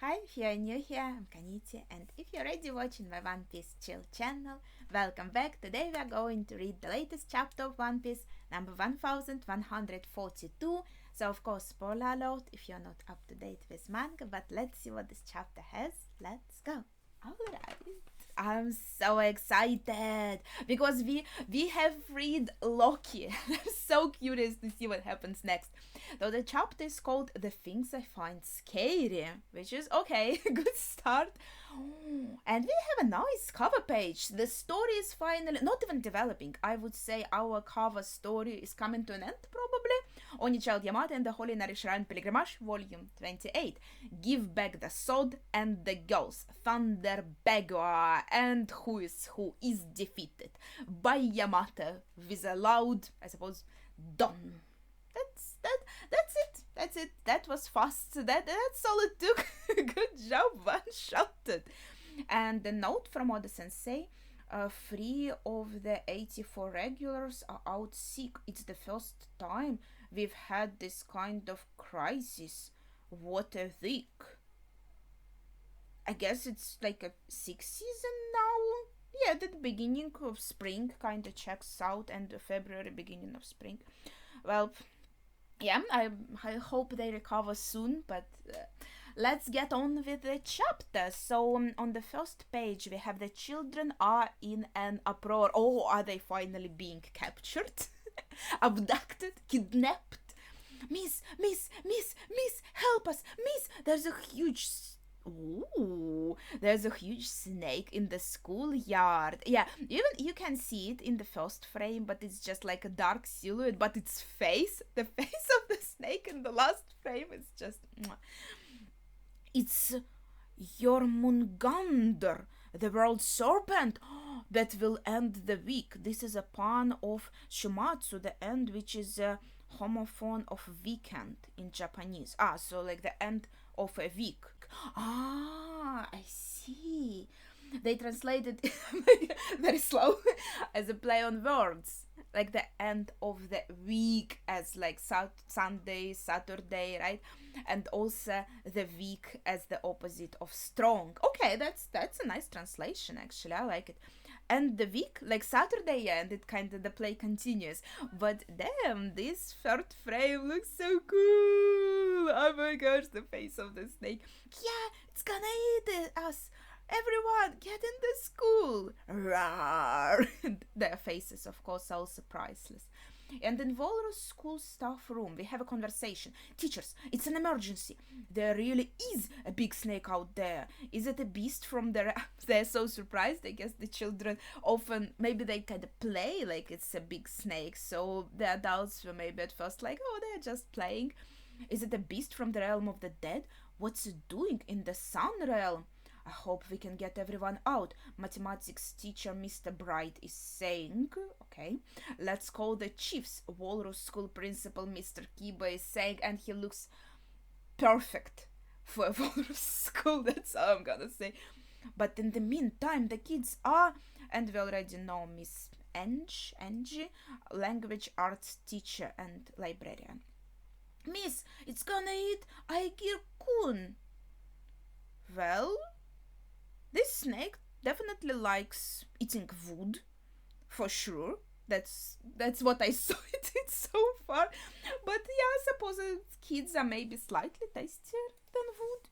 Hi, if you're new here, I'm Kaniti, and if you're already watching my One Piece Chill channel, welcome back. Today we are going to read the latest chapter of One Piece, number 1142. So, of course, spoiler alert if you're not up to date with manga, but let's see what this chapter has. Let's go. Alright. I'm so excited because we have read Loki. I'm so curious to see what happens next. Though the chapter is called The Things I Find Scary, which is okay, good start. And we have a nice cover page. The story is finally not even developing. I would say our cover story is coming to an end probably. Oni Child Yamato and the Holy Nari Shrine Pilgrimage, Volume 28. Give back the sword and the girls. Thunder Bagua and who is defeated by Yamato with a loud, I suppose, done. That's it. That's it. That was fast. That's all it took. Good job, one shotted. And the note from Oda Sensei. Three of the 84 regulars are out sick. It's the first time we've had this kind of crisis. What a week. I guess it's like a sixth season now. Yeah, the beginning of spring kind of checks out, and February, beginning of spring. Well, yeah, I hope they recover soon, but let's get on with the chapter. So, on the first page, we have the children are in an uproar. Oh, are they finally being captured? Abducted? Kidnapped? Miss, help us! Miss, there's a huge snake in the schoolyard. Yeah, even you can see it in the first frame, but it's just like a dark silhouette. But its face, the face of the snake in the last frame, is just. It's Jormungandr, the world serpent that will end the week. This is a pun of Shumatsu, the end, which is a homophone of weekend in Japanese. So like the end of a week. I see. They translated very slow as a play on words, like the end of the week as like Sunday, Saturday, right? And also the week as the opposite of strong. Okay, that's a nice translation actually. I like it. And the week, like Saturday, yeah, and it kind of the play continues. But damn, this third frame looks so cool. Oh my gosh, the face of the snake. Yeah, it's gonna eat us. Everyone, get in the school! Rawr! Their faces, of course, are also priceless. And in Walrus school staff room, we have a conversation. Teachers, it's an emergency. There really is a big snake out there. Is it a beast from the... They're so surprised. I guess the children often, maybe they kind of play like it's a big snake. So the adults were maybe at first like, oh, they're just playing. Is it a beast from the realm of the dead? What's it doing in the sun realm? I hope we can get everyone out. Mathematics teacher Mr. Bright is saying. Okay. Let's call the chiefs. Walrus school principal Mr. Kiba is saying, and he looks perfect for a Walrus school. That's all I'm gonna say. But in the meantime, the kids are, and we already know Miss Angie, language arts teacher and librarian. Miss, it's gonna eat Aigir-kun. Well, this snake definitely likes eating wood, for sure. That's what I saw it so far. But yeah, I suppose kids are maybe slightly tastier than wood.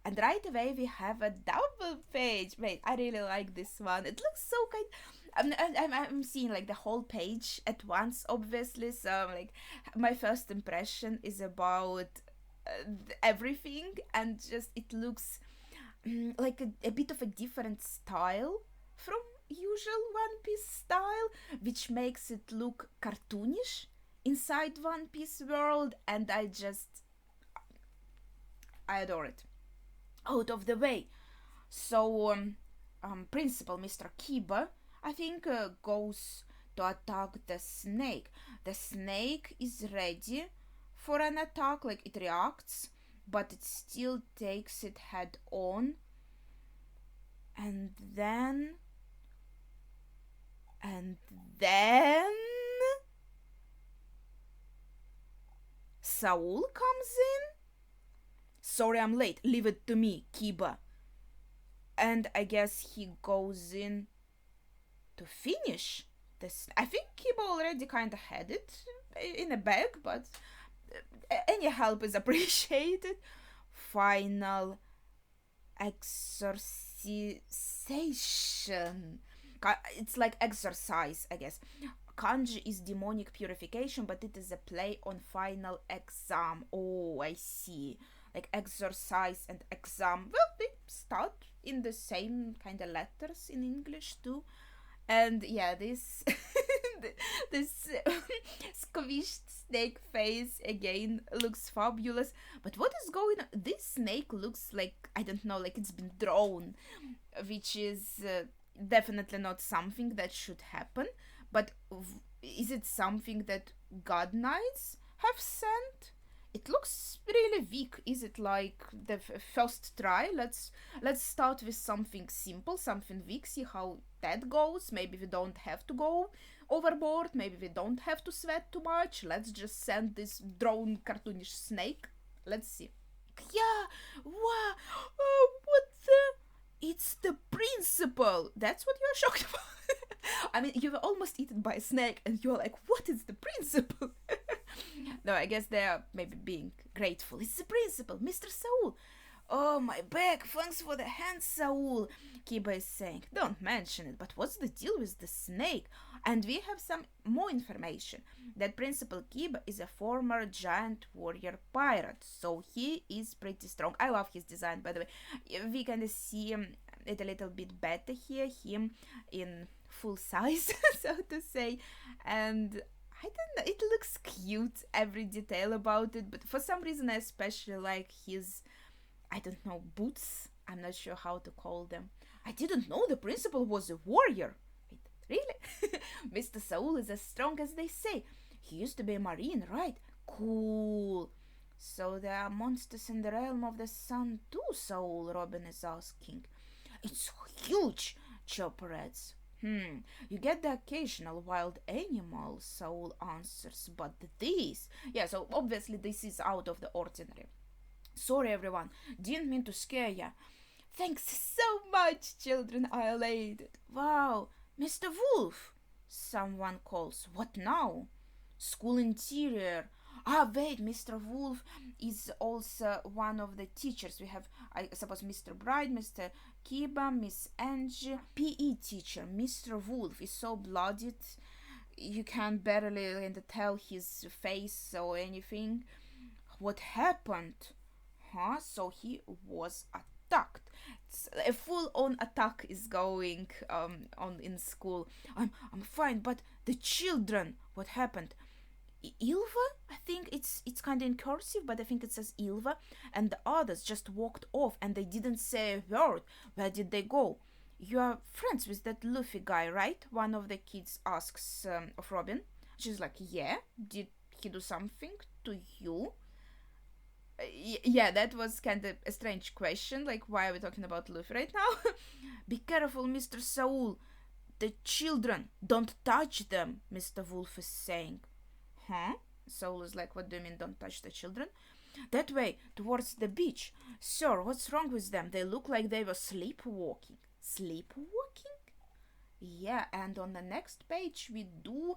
And right away we have a double page. Wait, I really like this one. It looks so kind. I'm seeing like the whole page at once, obviously. So like my first impression is about everything, and just it looks like a bit of a different style from usual One Piece style, which makes it look cartoonish inside One Piece world, and I adore it. Out of the way. So Principal Mr. Kiba, I think, goes to attack the snake. The snake is ready for an attack, like it reacts, but it still takes it head on. And then. And then. Saul comes in. Sorry I'm late. Leave it to me, Kiba. And I guess he goes in to finish this. I think Kiba already kind of had it in a bag, but any help is appreciated. Final exorcisation. It's like exercise, I guess. Kanji is demonic purification, but it is a play on final exam. Oh, I see. Like exercise and exam. Well, they start in the same kind of letters in English too. And yeah, this this squished snake face again looks fabulous. But what is going on? This snake looks like, I don't know, like it's been drawn, which is definitely not something that should happen. But is it something that God Knights have sent? It looks really weak. Is it like the first try? Let's start with something simple, something weak. See how that goes. Maybe we don't have to go overboard. Maybe we don't have to sweat too much. Let's just send this drawn cartoonish snake. Let's see. Yeah. Wow. Oh, what the? It's the principal. That's what you're shocked about. I mean, you were almost eaten by a snake, and you're like, what is the principal? No, I guess they are maybe being grateful. It's the principal, Mr. Saul. Oh, my back. Thanks for the hand, Saul. Kiba is saying. Don't mention it, but what's the deal with the snake? And we have some more information. That Principal Kiba is a former giant warrior pirate, so he is pretty strong. I love his design, by the way. We can see it a little bit better here, him in full size, so to say. And I don't know, it looks cute, every detail about it, but for some reason I especially like his, I don't know, boots. I'm not sure how to call them. I didn't know the principal was a warrior. Wait, really? Mr. Saul is as strong as they say. He used to be a marine, right? Cool. So there are monsters in the realm of the sun too, Saul, Robin is asking. It's huge, Chopper adds. You get the occasional wild animal, Saul answers, but this... Yeah, so obviously this is out of the ordinary. Sorry everyone, didn't mean to scare ya. Thanks so much, children, I elated. Wow, Mr. Wolf, someone calls. What now? School interior. Ah, wait, Mr. Wolf is also one of the teachers. We have, I suppose, Mr. Bright, Mr. Kiba, Miss Angie, PE teacher. Mr. Wolf is so bloodied, you can barely tell his face or anything. What happened? Huh? So he was attacked. A full-on attack is going on in school. I'm fine, but the children, what happened? Ilva? I think it's kind of in cursive, but I think it says Ilva. And the others just walked off and they didn't say a word. Where did they go? You are friends with that Luffy guy, right? One of the kids asks of Robin. She's like, yeah. Did he do something to you? Yeah, that was kind of a strange question. Like, why are we talking about Luffy right now? Be careful, Mr. Saul. The children, don't touch them, Mr. Wolf is saying. Huh? Saul is like, what do you mean don't touch the children? That way, towards the beach. Sir, what's wrong with them? They look like they were sleepwalking. Sleepwalking? Yeah, and on the next page we do...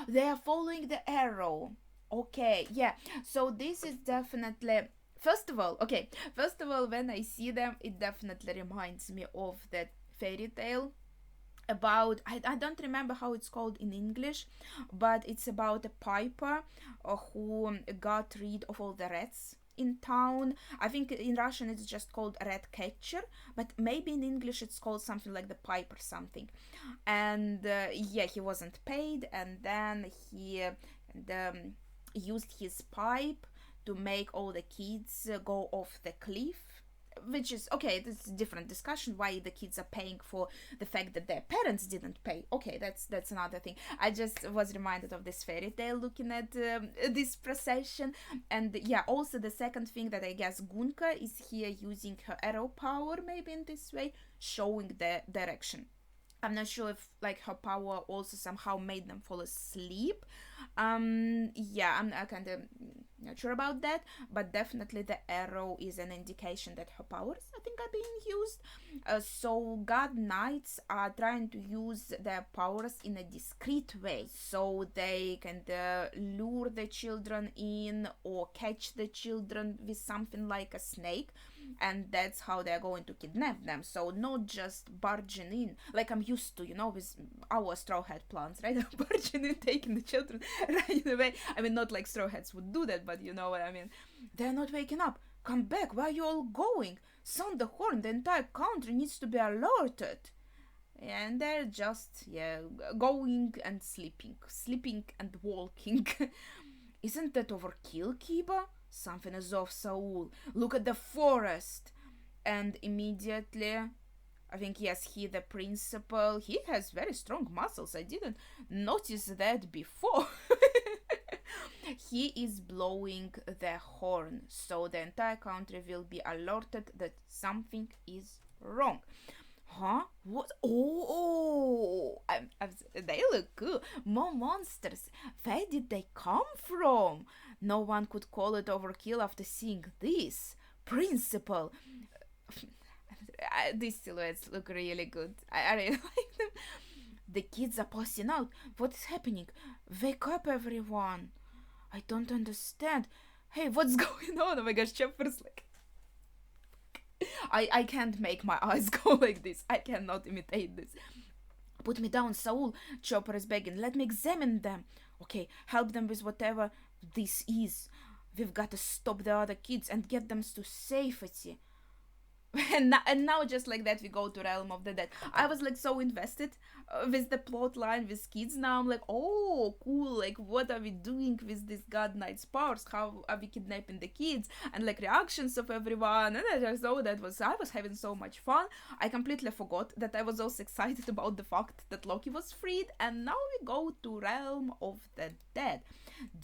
They are following the arrow. Okay, yeah. So this is definitely... First of all, when I see them, it definitely reminds me of that fairy tale about, I don't remember how it's called in English, but it's about a piper who got rid of all the rats in town. I think in Russian it's just called rat catcher, but maybe in English it's called something like the piper something. And yeah, he wasn't paid, and then he used his pipe to make all the kids go off the cliff, which is okay. This is a different discussion why the kids are paying for the fact that their parents didn't pay. Okay, that's another thing. I just was reminded of this fairy tale looking at this procession. And yeah, also the second thing that I guess Gunka is here using her arrow power maybe in this way, showing the direction. I'm not sure if like her power also somehow made them fall asleep. Yeah, I kind of Not sure about that, but definitely the arrow is an indication that her powers, I think, are being used. So God Knights are trying to use their powers in a discreet way, so they can lure the children in or catch the children with something like a snake, and that's how they're going to kidnap them. So not just barging in, like I'm used to, with our straw hat plans, right? Barging in, taking the children, running away. I mean, not like straw hats would do that, but you know what I mean. They're not waking up. Come back. Where are you all going? Sound the horn. The entire country needs to be alerted. And they're just, going and sleeping and walking. Isn't that overkill, Kiba? Something is off, Saul. Look at the forest. And immediately, I think, yes, he, the principal, he has very strong muscles. I didn't notice that before. He is blowing the horn, so the entire country will be alerted that something is wrong. Huh? What? Oh, they look cool. More monsters. Where did they come from? No one could call it overkill after seeing this. Principal. These silhouettes look really good. I really like them. The kids are passing out. What is happening? Wake up, everyone. I don't understand. Hey, what's going on? Oh my gosh, Chopper's like... I can't make my eyes go like this. I cannot imitate this. Put me down, Saul. Chopper is begging. Let me examine them. Okay, help them with whatever this is. We've got to stop the other kids and get them to safety. And now just like that we go to Realm of the Dead. I was like so invested with the plot line with kids. Now I'm like, oh cool, like what are we doing with this God Knight's powers? How are we kidnapping the kids? And like reactions of everyone, and I just thought I was having so much fun. I completely forgot that I was also excited about the fact that Loki was freed, and now we go to Realm of the Dead.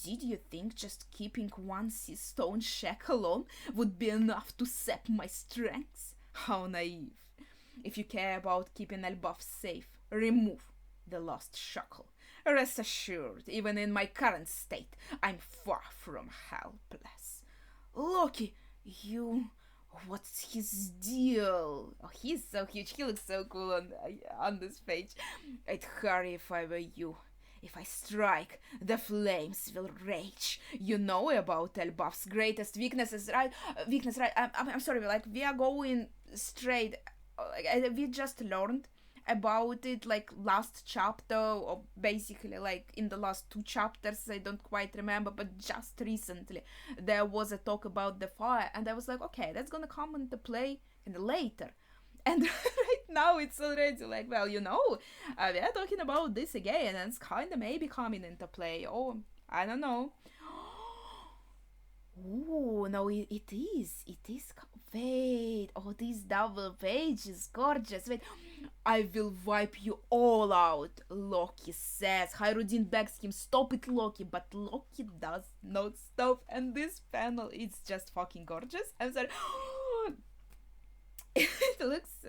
Did you think just keeping one sea stone shackle on would be enough to sap my strengths? How naive. If you care about keeping Elbaf safe, remove the last shackle. Rest assured, even in my current state, I'm far from helpless. Loki, you... What's his deal? Oh, he's so huge. He looks so cool on this page. I'd hurry if I were you. If I strike, the flames will rage. You know about Elbaf's greatest weaknesses, right? Right? I'm sorry, like, we are going straight. We just learned about it, like, last chapter, or basically, like, in the last 2 chapters, I don't quite remember, but just recently, there was a talk about the fire, and I was like, okay, that's gonna come into play later. And right now it's already like, well, we are talking about this again, and it's kind of maybe coming into play. Oh, I don't know. Oh, no, it is. It is. Wait. Oh, this double page is gorgeous. Wait. I will wipe you all out, Loki says. Hyrudin begs him, stop it, Loki. But Loki does not stop. And this panel is just fucking gorgeous. I'm sorry. It looks...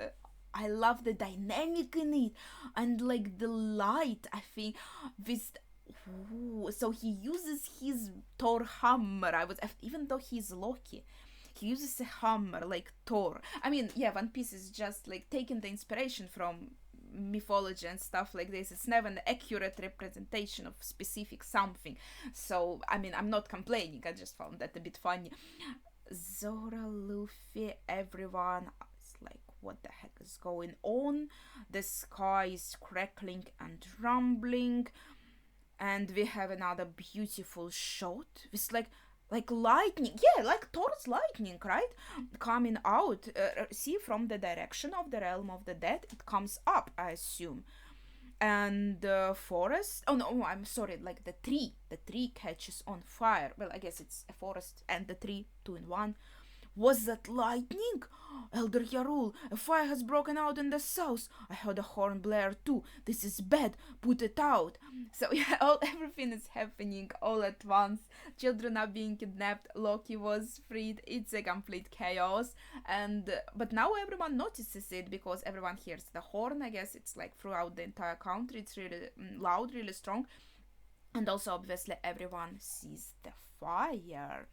I love the dynamic in it. And like the light, I think. With... Ooh, so he uses his Thor hammer. Even though he's Loki, he uses a hammer like Thor. I mean, yeah, One Piece is just like taking the inspiration from mythology and stuff like this. It's never an accurate representation of specific something. So, I mean, I'm not complaining. I just found that a bit funny. Zora, Luffy, everyone is like, what the heck is going on? The sky is crackling and rumbling. And we have another beautiful shot with like lightning. Yeah, like Thor's lightning, right? Coming out. See, from the direction of the Realm of the Dead, it comes up, I assume. And the forest... Oh, no, I'm sorry. Like the tree. The tree catches on fire. Well, I guess it's a forest and the tree, 2 in 1. Was that lightning? Elder Yarul, a fire has broken out in the south. I heard a horn blare too. This is bad. Put it out. So yeah, everything is happening all at once. Children are being kidnapped. Loki was freed. It's a complete chaos. But now everyone notices it because everyone hears the horn. I guess it's like throughout the entire country. It's really loud, really strong. And also, obviously, everyone sees the fire.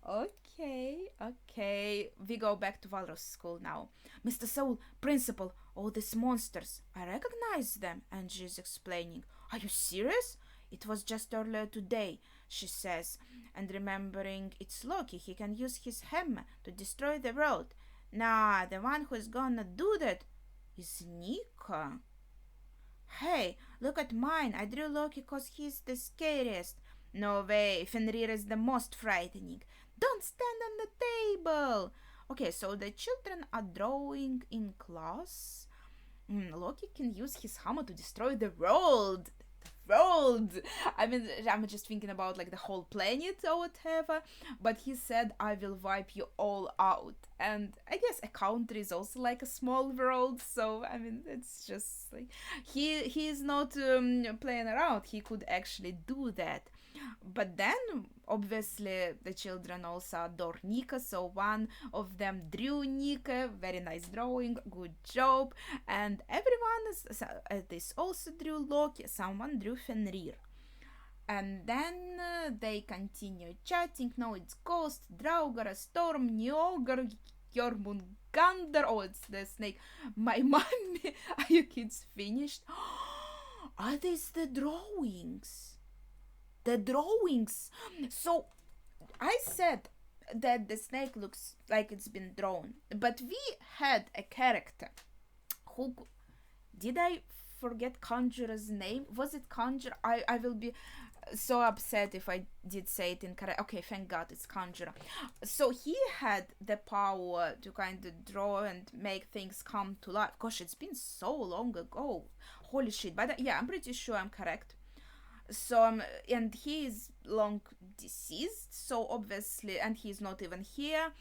Okay, okay. We go back to Walrus School now. Mr. Soul, principal, all these monsters. I recognize them, Angie is explaining. Are you serious? It was just earlier today, she says, and remembering it's Loki, he can use his hammer to destroy the world. Nah, the one who's gonna do that is Nika. Hey, look at mine. I drew Loki cause he's the scariest. No way, Fenrir is the most frightening. Don't stand on the table. Okay, so the children are drawing in class. Loki can use his hammer to destroy the world. World. I mean, I'm just thinking about like the whole planet or whatever. But he said, "I will wipe you all out." And I guess a country is also like a small world. So I mean, it's just like he is not playing around. He could actually do that. But then, obviously, the children also adore Nika, so one of them drew Nika, very nice drawing, good job, and everyone this also drew Loki, someone drew Fenrir. And then they continue chatting. No, it's Ghost, Draugr, Storm, Niogar, Jormungandr. Oh, it's the snake. My mommy. Are you kids finished? Are these the drawings? The drawings. So I said that the snake looks like it's been drawn, but we had a character who did I forget Conjurer's name? Was it Conjurer? I will be so upset if I did say it incorrect. Okay, thank God it's Conjurer. So he had the power to kind of draw and make things come to life. Gosh, it's been so long ago. Holy shit. But yeah, I'm pretty sure I'm correct. So and he is long deceased, so obviously, and he's not even here.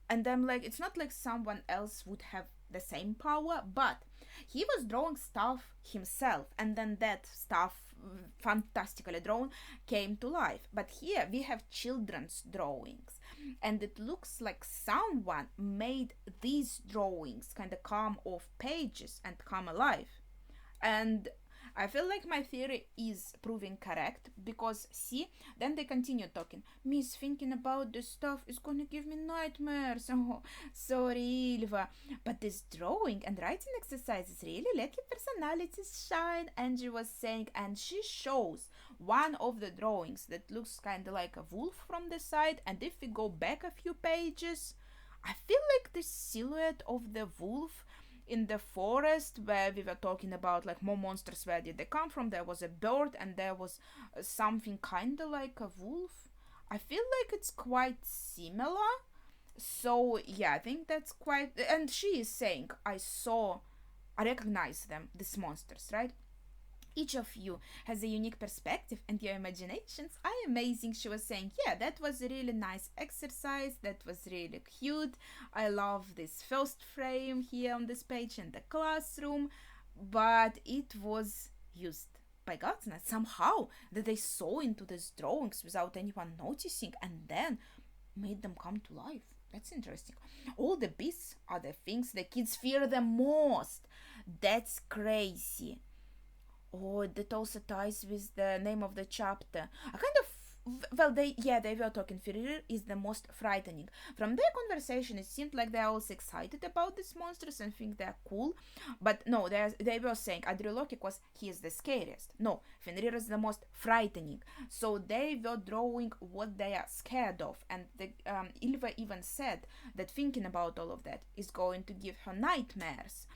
And I'm like, it's not like someone else would have the same power, but he was drawing stuff himself, and then that stuff, fantastically drawn, came to life. But here we have children's drawings, and it looks like someone made these drawings kind of come off pages and come alive. And I feel like my theory is proving correct because see, then they continue talking. Miss, thinking about this stuff is gonna give me nightmares. Oh, sorry, Ilva. But this drawing and writing exercises really let your personalities shine, Angie was saying, and she shows one of the drawings that looks kind of like a wolf from the side. And if we go back a few pages, I feel like the silhouette of the wolf in the forest where we were talking about like more monsters, where did they come from, there was a bird and there was something kind of like a wolf. I feel like it's quite similar. So yeah, I think that's quite, and she is saying I recognize them, these monsters, right? Each of you has a unique perspective and your imaginations are amazing. She was saying, yeah, that was a really nice exercise. That was really cute. I love this first frame here on this page in the classroom. But it was used by Godsnet somehow that they saw into these drawings without anyone noticing and then made them come to life. That's interesting. All the beasts are the things the kids fear the most. That's crazy. Oh, that also ties with the name of the chapter. I kind of well, they were talking. Fenrir is the most frightening. From their conversation, it seemed like they're also excited about these monsters and think they're cool. But no, they were saying Loki was he is the scariest. No, Fenrir is the most frightening. So they were drawing what they are scared of, and the Ylva even said that thinking about all of that is going to give her nightmares.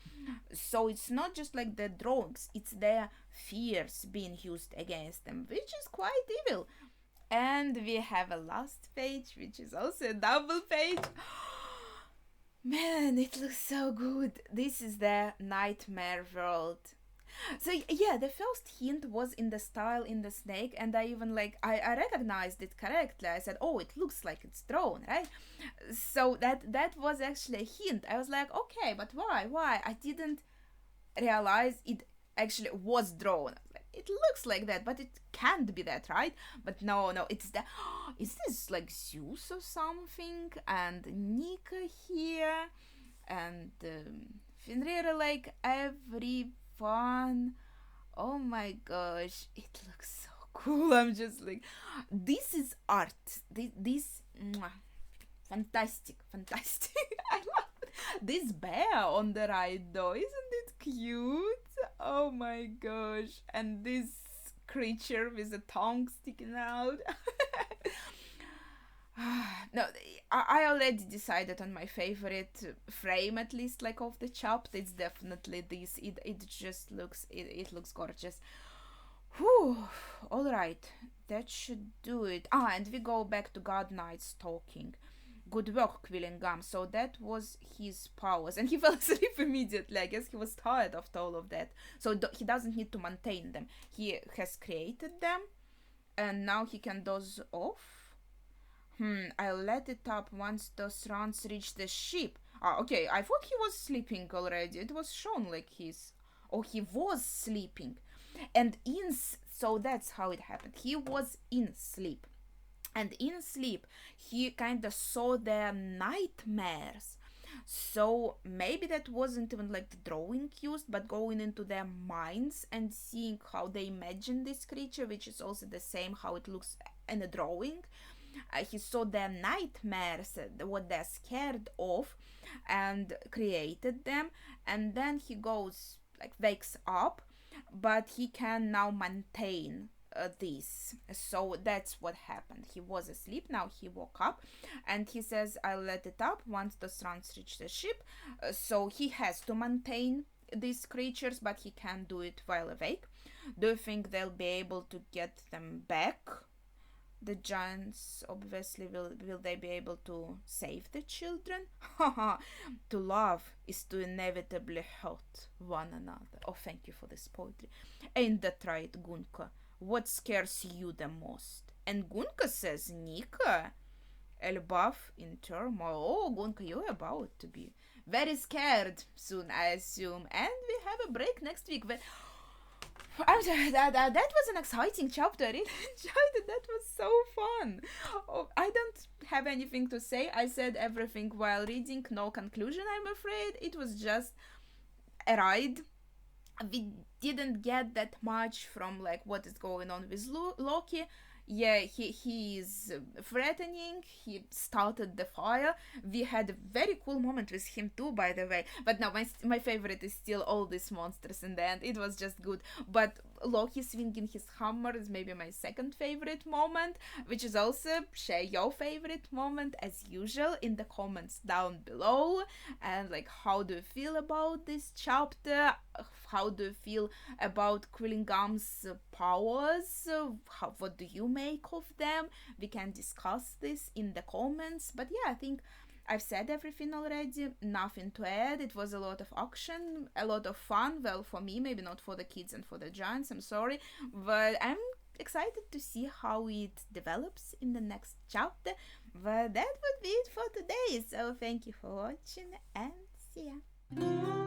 So it's not just like the drawings; it's their fears being used against them, which is quite evil. And we have a last page, which is also a double page. Man, it looks so good. This is the nightmare world. So yeah, the first hint was in the style in the snake, and I even I recognized it correctly. I said, oh, it looks like it's drawn, right? So that was actually a hint. I was like, okay, but why? I didn't realize it actually was drawn. It looks like that, but it can't be that, right? But no, it's that. Is this like Zeus or something? And Nika here, and Fenrir, like everyone. Oh my gosh, it looks so cool. I'm just like, this is art. This mwah, fantastic, fantastic. I love it. This bear on the right though, isn't it cute? Oh my gosh! And this creature with a tongue sticking out. No, I already decided on my favorite frame, at least, like, of the chapter. It's definitely this. It just looks, it looks gorgeous. Whew. All right, that should do it. And we go back to God Knight's talking. Good work, Quillingam. So that was his powers, and he fell asleep immediately. I guess he was tired after all of that. So he doesn't need to maintain them. He has created them, and now he can doze off. I'll let it up once those rounds reach the ship. Okay, I thought he was sleeping already. It was shown like he's... Oh, he was sleeping. And so that's how it happened. He was in sleep. And in sleep, he kind of saw their nightmares. So maybe that wasn't even like the drawing used, but going into their minds and seeing how they imagine this creature, which is also the same how it looks in a drawing. He saw their nightmares, what they're scared of, and created them. And then he goes, like, wakes up, but he can now maintain this. So that's what happened. He was asleep, now he woke up, and he says, I'll let it up once the strands reach the ship. So he has to maintain these creatures, but he can do it while awake. Do you think they'll be able to get them back? The giants, obviously, will they be able to save the children? To love is to inevitably hurt one another. Oh, thank you for this poetry. Ain't that right, Gunka? What scares you the most? And Gunka says, Nika, Elbaf in turmoil. Oh, Gunka, you're about to be very scared soon, I assume. And we have a break next week. That was an exciting chapter. I really enjoyed it. That was so fun. Oh, I don't have anything to say. I said everything while reading. No conclusion, I'm afraid. It was just a ride. We didn't get that much from, like, what is going on with Loki. Yeah, he is threatening. He started the fire. We had a very cool moment with him too, by the way. But no, my favorite is still all these monsters in the end. It was just good. But Loki swinging his hammer is maybe my second favorite moment, which is also, share your favorite moment as usual in the comments down below. And, like, how do you feel about this chapter? How do you feel about Quillingam's powers? What do you make of them? We can discuss this in the comments. But yeah, I think I've said everything already. Nothing to add. It was a lot of action, a lot of fun. Well, for me, maybe not for the kids and for the giants, I'm sorry. But I'm excited to see how it develops in the next chapter. But that would be it for today. So thank you for watching and see ya.